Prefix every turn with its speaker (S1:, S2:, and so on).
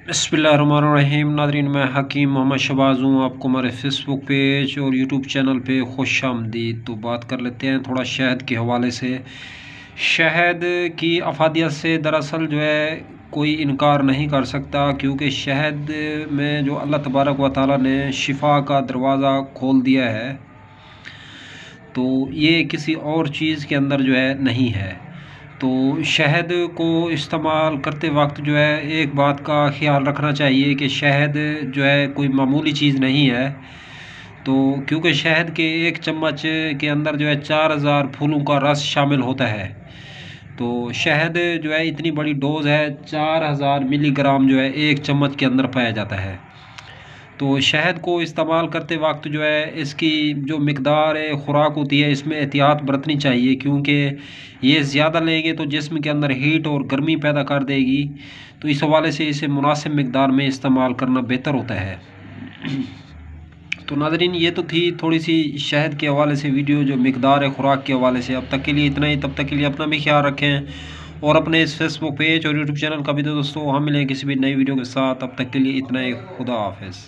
S1: बिस्मिल्लाहिर्रहमानिर्रहीम। नाज़रीन, मैं हकीम मोहम्मद शहबाज हूँ। आपको हमारे फेसबुक पेज और यूट्यूब चैनल पे खुश आमदीद। तो बात कर लेते हैं थोड़ा शहद के हवाले से। शहद की अफादियत से दरअसल जो है कोई इनकार नहीं कर सकता, क्योंकि शहद में जो अल्लाह तबारक व तआला ने शिफा का दरवाज़ा खोल दिया है, तो ये किसी और चीज़ के अंदर जो है नहीं है। तो शहद को इस्तेमाल करते वक्त जो है एक बात का ख्याल रखना चाहिए कि शहद जो है कोई मामूली चीज़ नहीं है। तो क्योंकि शहद के एक चम्मच के अंदर जो है 4000 फूलों का रस शामिल होता है। तो शहद जो है इतनी बड़ी डोज़ है, 4000 मिलीग्राम जो है एक चम्मच के अंदर पाया जाता है। तो शहद को इस्तेमाल करते वक्त जो है इसकी जो मिकदार ख़ुराक होती है इसमें एहतियात बरतनी चाहिए, क्योंकि ये ज़्यादा लेंगे तो जिस्म के अंदर हीट और गर्मी पैदा कर देगी। तो इस हवाले से इसे मुनासिब मिकदार में इस्तेमाल करना बेहतर होता है। तो नाज़रीन, ये तो थी थोड़ी सी शहद के हवाले से वीडियो, जो मिकदार है ख़ुराक के हवाले से। अब तक के लिए इतना ही। तब तक के लिए अपना भी ख्याल रखें और अपने इस फेसबुक पेज और यूट्यूब चैनल का भी। तो दोस्तों, हम मिलें किसी भी नई वीडियो के साथ। अब तक के लिए इतना ही। खुदा हाफ़िज़।